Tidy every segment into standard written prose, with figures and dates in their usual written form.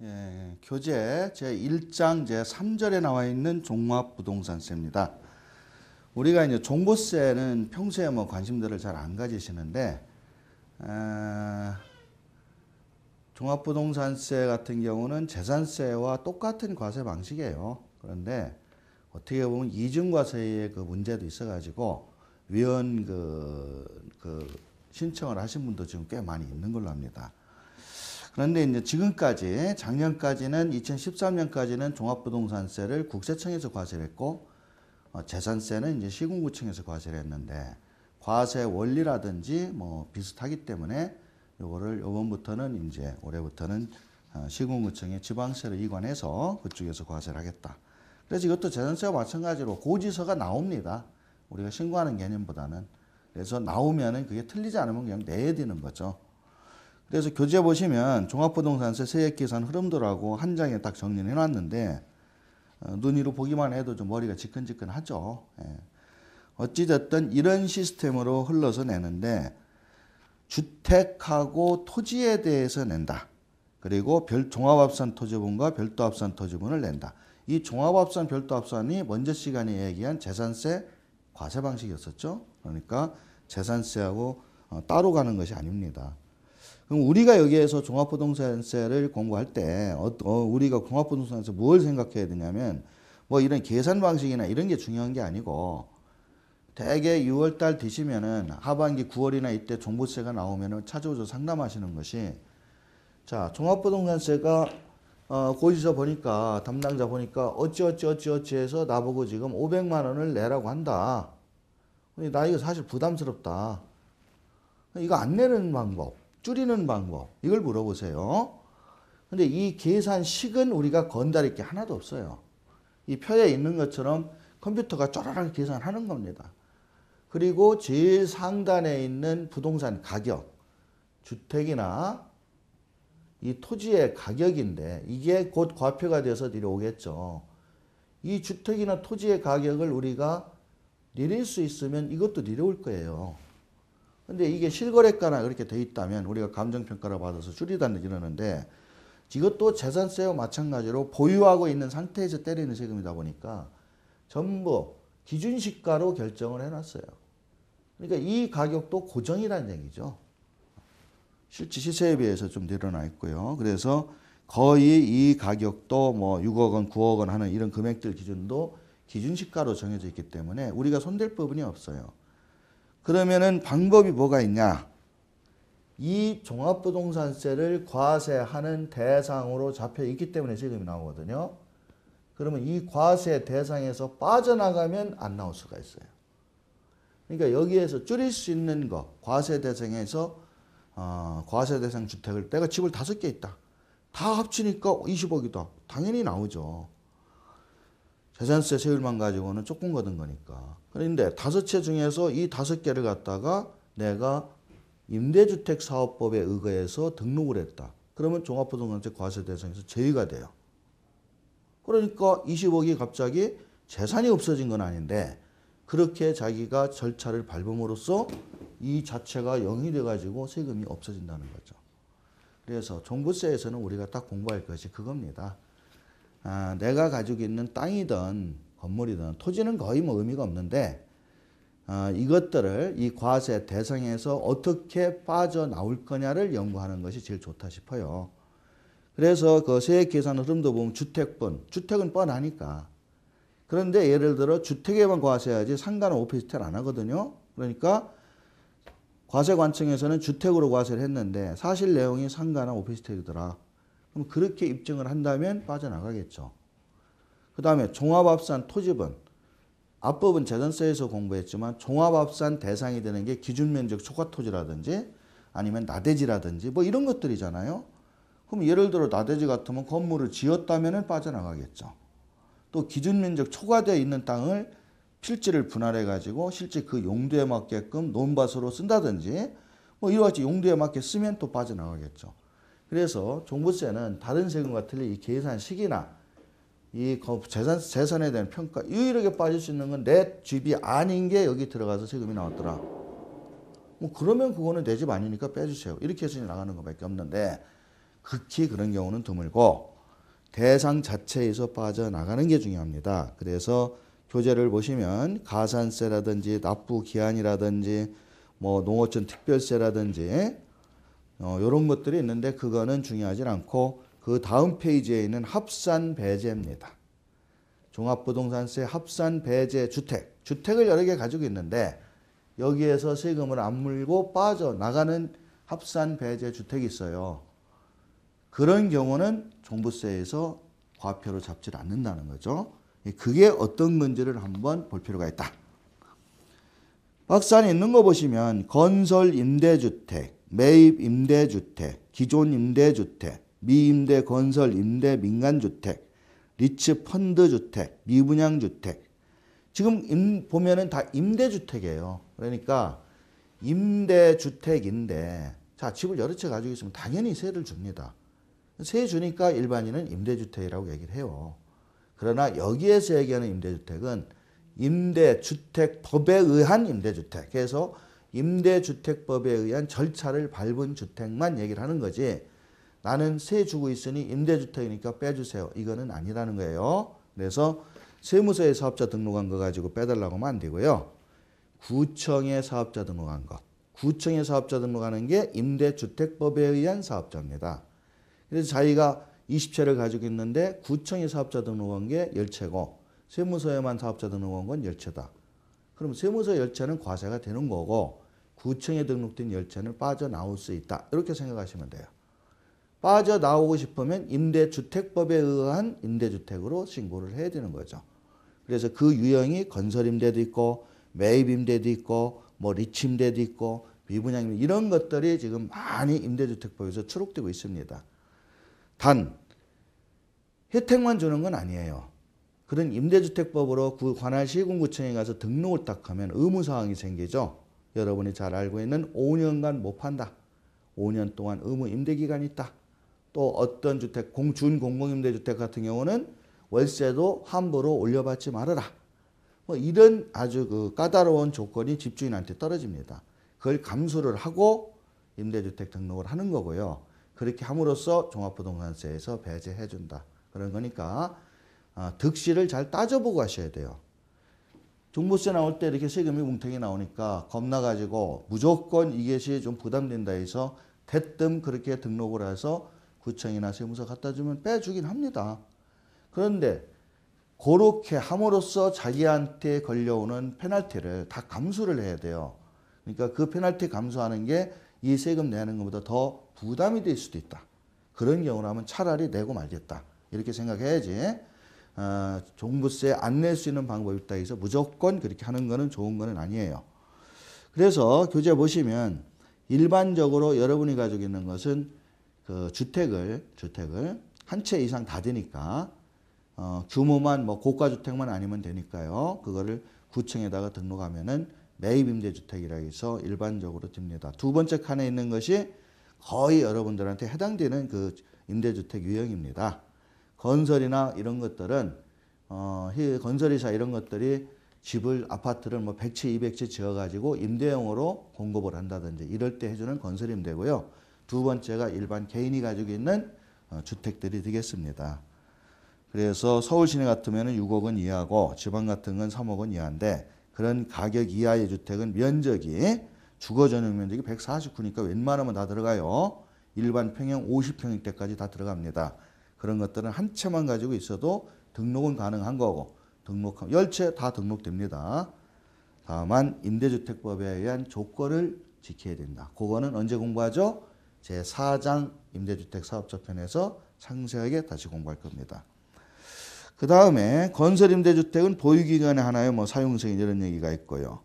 예, 교재 제1장 제3절에 나와 있는 종합부동산세입니다. 우리가 이제 종부세는 평소에 뭐 관심들을 잘 안 가지시는데, 종합부동산세 같은 경우는 재산세와 똑같은 과세 방식이에요. 그런데 어떻게 보면 이중과세의 그 문제도 있어가지고 위헌 신청을 하신 분도 지금 꽤 많이 있는 걸로 합니다. 그런데 이제 지금까지 작년까지는 2013년까지는 종합부동산세를 국세청에서 과세를 했고 재산세는 이제 시군구청에서 과세를 했는데 과세 원리라든지 뭐 비슷하기 때문에 요거를 요번부터는 이제 올해부터는 시군구청에 지방세를 이관해서 그쪽에서 과세를 하겠다. 그래서 이것도 재산세와 마찬가지로 고지서가 나옵니다. 우리가 신고하는 개념보다는. 그래서 나오면은 그게 틀리지 않으면 그냥 내야 되는 거죠. 그래서 교재 보시면 종합부동산세 세액계산 흐름도라고 한 장에 딱 정리를 해놨는데 눈으로 보기만 해도 좀 머리가 지끈지끈하죠. 예. 어찌됐든 이런 시스템으로 흘러서 내는데 주택하고 토지에 대해서 낸다. 그리고 종합합산 토지분과 별도합산 토지분을 낸다. 이 종합합산 별도합산이 먼저 시간에 얘기한 재산세 과세 방식이었었죠. 그러니까 재산세하고 따로 가는 것이 아닙니다. 그럼 우리가 여기에서 종합부동산세를 공부할 때 우리가 종합부동산세 뭘 생각해야 되냐면 뭐 이런 계산 방식이나 이런 게 중요한 게 아니고 대개 6월달 되시면은 하반기 9월이나 이때 종부세가 나오면은 찾아오셔서 상담하시는 것이 자 종합부동산세가 고지서 보니까 담당자 보니까 어찌 해서 나보고 지금 500만 원을 내라고 한다. 나 이거 사실 부담스럽다. 이거 안 내는 방법. 줄이는 방법 이걸 물어보세요. 근데 이 계산식은 우리가 건드릴 게 하나도 없어요. 이 표에 있는 것처럼 컴퓨터가 쪼라락 계산하는 겁니다. 그리고 제일 상단에 있는 부동산 가격, 주택이나 이 토지의 가격인데 이게 곧 과표가 돼서 내려오겠죠. 이 주택이나 토지의 가격을 우리가 내릴 수 있으면 이것도 내려올 거예요. 근데 이게 실거래가나 그렇게 돼 있다면 우리가 감정평가를 받아서 줄이다는 이러는데 이것도 재산세와 마찬가지로 보유하고 있는 상태에서 때리는 세금이다 보니까 전부 기준시가로 결정을 해놨어요. 그러니까 이 가격도 고정이라는 얘기죠. 실제 시세에 비해서 좀 늘어나 있고요. 그래서 거의 이 가격도 뭐 6억 원, 9억 원 하는 이런 금액들 기준도 기준시가로 정해져 있기 때문에 우리가 손댈 부분이 없어요. 그러면은 방법이 뭐가 있냐? 이 종합부동산세를 과세하는 대상으로 잡혀 있기 때문에 세금이 나오거든요. 그러면 이 과세 대상에서 빠져나가면 안 나올 수가 있어요. 그러니까 여기에서 줄일 수 있는 거, 과세 대상에서 과세 대상 주택을 내가 집을 5개 있다. 다 합치니까 20억이다. 당연히 나오죠. 재산세 세율만 가지고는 조금 거둔 거니까. 그런데 5채 중에서 이 5개를 갖다가 내가 임대주택사업법에 의거해서 등록을 했다. 그러면 종합부동산세 과세 대상에서 제외가 돼요. 그러니까 20억이 갑자기 재산이 없어진 건 아닌데 그렇게 자기가 절차를 밟음으로써 이 자체가 0이 돼가지고 세금이 없어진다는 거죠. 그래서 종부세에서는 우리가 딱 공부할 것이 그겁니다. 내가 가지고 있는 땅이든 건물이든 토지는 거의 뭐 의미가 없는데 이것들을 이 과세 대상에서 어떻게 빠져나올 거냐를 연구하는 것이 제일 좋다 싶어요. 그래서 그 세액 계산 흐름도 보면 주택은 뻔하니까. 그런데 예를 들어 주택에만 과세하지 상가는 오피스텔 안 하거든요. 그러니까 과세관청에서는 주택으로 과세를 했는데 사실 내용이 상가나 오피스텔이더라. 그럼 그렇게 입증을 한다면 빠져나가겠죠. 그 다음에 종합합산 토지분. 앞법은 재산세에서 공부했지만 종합합산 대상이 되는 게 기준면적 초과토지라든지 아니면 나대지라든지 뭐 이런 것들이잖아요. 그럼 예를 들어 나대지 같으면 건물을 지었다면 빠져나가겠죠. 또 기준면적 초과되어 있는 땅을 필지를 분할해 가지고 실제 그 용도에 맞게끔 논밭으로 쓴다든지 뭐 이와 같이 용도에 맞게 쓰면 또 빠져나가겠죠. 그래서 종부세는 다른 세금과 틀리 이 계산식이나 이 재산에 대한 평가 유일하게 빠질 수 있는 건 내 집이 아닌 게 여기 들어가서 세금이 나왔더라. 뭐 그러면 그거는 내 집 아니니까 빼주세요. 이렇게 해서 나가는 것밖에 없는데 극히 그런 경우는 드물고 대상 자체에서 빠져나가는 게 중요합니다. 그래서 교재를 보시면 가산세라든지 납부기한이라든지 뭐 농어촌 특별세라든지 이런 것들이 있는데 그거는 중요하지 않고 그 다음 페이지에 있는 합산배제입니다. 종합부동산세 합산배제 주택을 여러 개 가지고 있는데 여기에서 세금을 안 물고 빠져나가는 합산배제 주택이 있어요. 그런 경우는 종부세에서 과표로 잡지 않는다는 거죠. 그게 어떤 건지를 한번 볼 필요가 있다. 박스 안에 있는 거 보시면 건설 임대주택, 매입 임대주택, 기존 임대주택, 미임대 건설 임대 민간주택, 리츠 펀드 주택, 미분양 주택. 지금 보면은 다 임대주택이에요. 그러니까 임대주택인데 자, 집을 여러 채 가지고 있으면 당연히 세를 줍니다. 세 주니까 일반인은 임대주택이라고 얘기를 해요. 그러나 여기에서 얘기하는 임대주택은 임대주택법에 의한 임대주택. 그래서 임대주택법에 의한 절차를 밟은 주택만 얘기를 하는 거지 나는 세 주고 있으니 임대주택이니까 빼주세요. 이거는 아니라는 거예요. 그래서 세무서에 사업자 등록한 거 가지고 빼달라고 하면 안 되고요. 구청에 사업자 등록한 것. 구청에 사업자 등록하는 게 임대주택법에 의한 사업자입니다. 그래서 자기가 20채를 가지고 있는데 구청에 사업자 등록한 게 10채고 세무서에만 사업자 등록한 건 10채다. 그럼 세무서 10채는 과세가 되는 거고 구청에 등록된 10채는 빠져나올 수 있다. 이렇게 생각하시면 돼요. 빠져나오고 싶으면 임대주택법에 의한 임대주택으로 신고를 해야 되는 거죠. 그래서 그 유형이 건설임대도 있고 매입임대도 있고 뭐 리츠임대도 있고 미분양임대 이런 것들이 지금 많이 임대주택법에서 추록되고 있습니다. 단 혜택만 주는 건 아니에요. 그런 임대주택법으로 그 관할 시군구청에 가서 등록을 딱 하면 의무사항이 생기죠. 여러분이 잘 알고 있는 5년간 못 판다. 5년 동안 의무 임대기간이 있다. 또 어떤 주택, 준공공임대주택 같은 경우는 월세도 함부로 올려받지 말아라. 뭐 이런 아주 그 까다로운 조건이 집주인한테 떨어집니다. 그걸 감수를 하고 임대주택 등록을 하는 거고요. 그렇게 함으로써 종합부동산세에서 배제해 준다. 그런 거니까 득실을 잘 따져보고 하셔야 돼요. 종부세 나올 때 이렇게 세금이 뭉탱이 나오니까 겁나가지고 무조건 이것이 좀 부담된다 해서 대뜸 그렇게 등록을 해서 구청이나 세무서 갖다 주면 빼주긴 합니다. 그런데 그렇게 함으로써 자기한테 걸려오는 페널티를 다 감수를 해야 돼요. 그러니까 그 페널티 감수하는 게 이 세금 내는 것보다 더 부담이 될 수도 있다. 그런 경우라면 차라리 내고 말겠다. 이렇게 생각해야지. 종부세 안 낼 수 있는 방법이 있다 해서 무조건 그렇게 하는 거는 좋은 거는 아니에요. 그래서 교재 보시면 일반적으로 여러분이 가지고 있는 것은 그 주택을 한 채 이상 다 되니까 규모만 뭐 고가주택만 아니면 되니까요. 그거를 구청에다가 등록하면은 매입임대주택이라 해서 일반적으로 듭니다. 두 번째 칸에 있는 것이 거의 여러분들한테 해당되는 그 임대주택 유형입니다. 건설이나 이런 것들은 건설이사 이런 것들이 집을 아파트를 뭐 100채 200채 지어가지고 임대용으로 공급을 한다든지 이럴 때 해주는 건설임대고요. 두 번째가 일반 개인이 가지고 있는 주택들이 되겠습니다. 그래서 서울 시내 같으면 6억 원 이하고 지방 같은 건 3억 원 이하인데 그런 가격 이하의 주택은 면적이 주거 전용 면적이 149니까 웬만하면 다 들어가요. 일반 평형 50평일 때까지 다 들어갑니다. 그런 것들은 한 채만 가지고 있어도 등록은 가능한 거고 등록하면 10채 다 등록됩니다. 다만 임대주택법에 의한 조건을 지켜야 된다. 그거는 언제 공부하죠? 제4장 임대주택 사업자 편에서 상세하게 다시 공부할 겁니다. 그 다음에 건설임대주택은 보유기간에 하나요, 뭐 사용승인 이런 얘기가 있고요.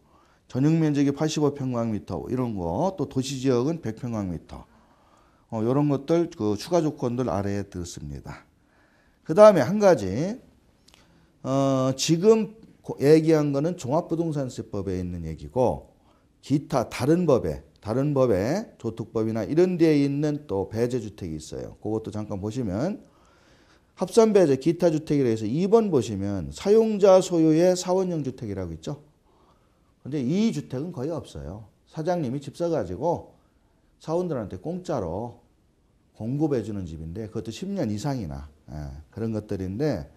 전용면적이 85평방미터 이런 거, 또 도시지역은 100평방미터. 이런 것들 그 추가 조건들 아래에 들었습니다. 그 다음에 한 가지 지금 얘기한 거는 종합부동산세법에 있는 얘기고 기타 다른 법에 조특법이나 이런 데에 있는 또 배제주택이 있어요. 그것도 잠깐 보시면 합산배제 기타주택이라 해서 2번 보시면 사용자 소유의 사원형 주택이라고 있죠. 근데 이 주택은 거의 없어요. 사장님이 집 사가지고 사원들한테 공짜로 공급해주는 집인데 그것도 10년 이상이나 그런 것들인데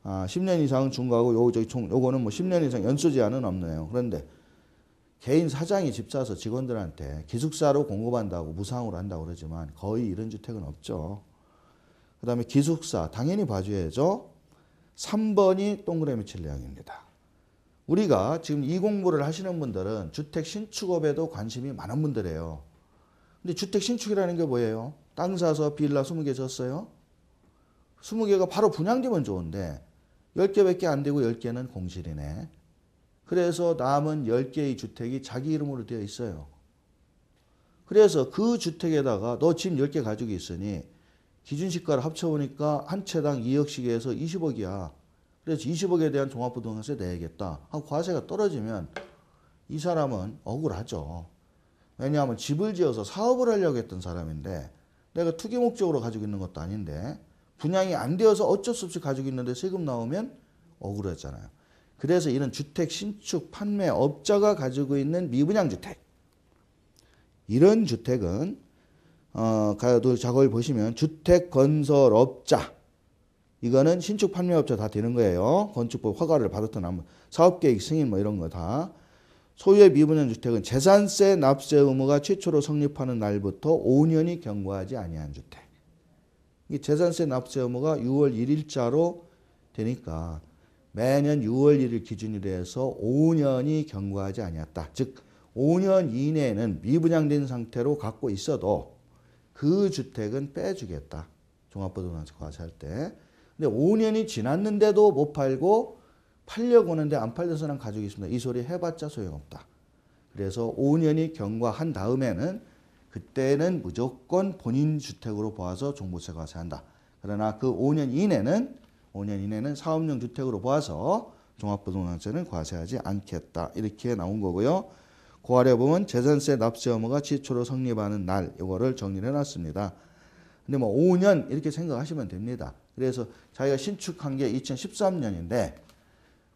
10년 이상은 준 거하고 요거는 뭐 10년 이상 연수 제한은 없네요. 그런데 개인 사장이 집 사서 직원들한테 기숙사로 공급한다고 무상으로 한다고 그러지만 거의 이런 주택은 없죠. 그 다음에 기숙사 당연히 봐줘야죠. 3번이 동그라미 칠 내용입니다. 우리가 지금 이 공부를 하시는 분들은 주택 신축업에도 관심이 많은 분들이에요. 근데 주택 신축이라는 게 뭐예요? 땅 사서 빌라 20개 졌어요. 20개가 바로 분양되면 좋은데 10개밖에 안 되고 10개는 공실이네. 그래서 남은 10개의 주택이 자기 이름으로 되어 있어요. 그래서 그 주택에다가 너 집 10개 가지고 있으니 기준시가를 합쳐보니까 한 채당 2억씩 해서 20억이야. 그래서 20억에 대한 종합부동산세 내야겠다 하고 과세가 떨어지면 이 사람은 억울하죠. 왜냐하면 집을 지어서 사업을 하려고 했던 사람인데 내가 투기 목적으로 가지고 있는 것도 아닌데 분양이 안 되어서 어쩔 수 없이 가지고 있는데 세금 나오면 억울하잖아요. 그래서 이런 주택 신축 판매업자가 가지고 있는 미분양 주택, 이런 주택은 작업을 보시면 주택건설업자, 이거는 신축 판매업자 다 되는 거예요. 건축법 허가를 받았던 사업계획 승인 뭐 이런 거 다. 소유의 미분양 주택은 재산세 납세 의무가 최초로 성립하는 날부터 5년이 경과하지 아니한 주택. 이 재산세 납세 의무가 6월 1일자로 되니까 매년 6월 1일 기준으로 해서 5년이 경과하지 아니었다. 즉 5년 이내에는 미분양된 상태로 갖고 있어도 그 주택은 빼주겠다. 종합부동산세 과세할 때. 근데 5년이 지났는데도 못 팔고 팔려고 하는데 안 팔려서는 가지고 있습니다. 이 소리 해봤자 소용없다. 그래서 5년이 경과한 다음에는 그때는 무조건 본인 주택으로 보아서 종부세 과세한다. 그러나 그 5년 이내는 사업용 주택으로 보아서 종합부동산세는 과세하지 않겠다. 이렇게 나온 거고요. 그 아래 보면 재산세 납세 의무가 최초로 성립하는 날, 이거를 정리를 해놨습니다. 근데 뭐 5년 이렇게 생각하시면 됩니다. 그래서 자기가 신축한 게 2013년인데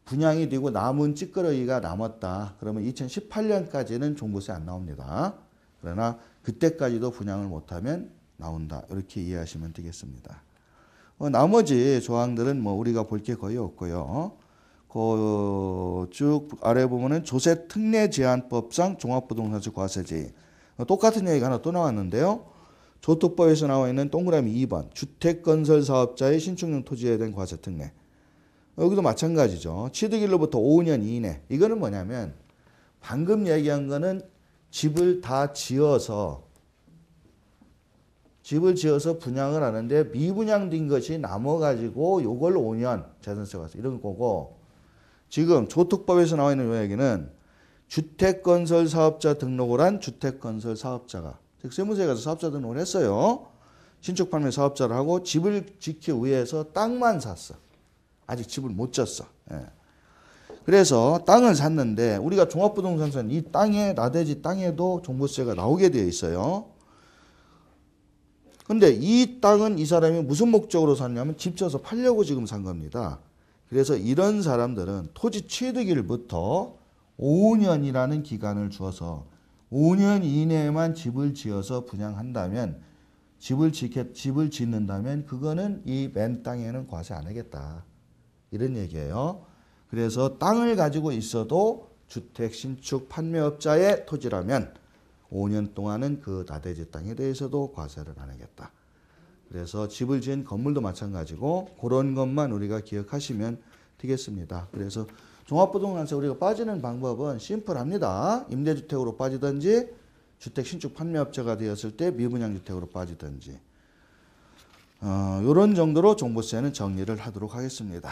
분양이 되고 남은 찌끄러기가 남았다. 그러면 2018년까지는 종부세 안 나옵니다. 그러나 그때까지도 분양을 못하면 나온다. 이렇게 이해하시면 되겠습니다. 나머지 조항들은 뭐 우리가 볼 게 거의 없고요. 쭉 아래 보면은 조세 특례 제한법상 종합부동산세 과세제. 똑같은 얘기가 하나 또 나왔는데요. 조특법에서 나와 있는 동그라미 2번 주택건설사업자의 신축용 토지에 대한 과세 특례. 여기도 마찬가지죠. 취득일로부터 5년 이내. 이거는 뭐냐면 방금 얘기한 거는 집을 다 지어서 분양을 하는데 미분양된 것이 남아가지고 요걸 5년 재산세 과세 이런 거고, 지금 조특법에서 나와 있는 요 얘기는 주택건설사업자 등록을 한 주택건설사업자가, 즉 세무서에 가서 사업자 등록을 했어요. 신축판매 사업자를 하고 집을 짓기 위해서 땅만 샀어. 아직 집을 못 졌어. 예. 그래서 땅을 샀는데 우리가 종합부동산세는 이 땅에, 나대지 땅에도 종부세가 나오게 되어 있어요. 근데 이 땅은 이 사람이 무슨 목적으로 샀냐면 집 져서 팔려고 지금 산 겁니다. 그래서 이런 사람들은 토지 취득일부터 5년이라는 기간을 주어서 5년 이내에만 집을 지어서 분양한다면, 집을 짓는다면 그거는 이 맨 땅에는 과세 안 하겠다. 이런 얘기예요. 그래서 땅을 가지고 있어도 주택 신축 판매업자의 토지라면 5년 동안은 그 나대지 땅에 대해서도 과세를 안 하겠다. 그래서 집을 지은 건물도 마찬가지고 그런 것만 우리가 기억하시면 되겠습니다. 그래서 종합부동산세 우리가 빠지는 방법은 심플합니다. 임대주택으로 빠지든지 주택 신축 판매업자가 되었을 때 미분양주택으로 빠지든지 이런 정도로 종부세는 정리를 하도록 하겠습니다.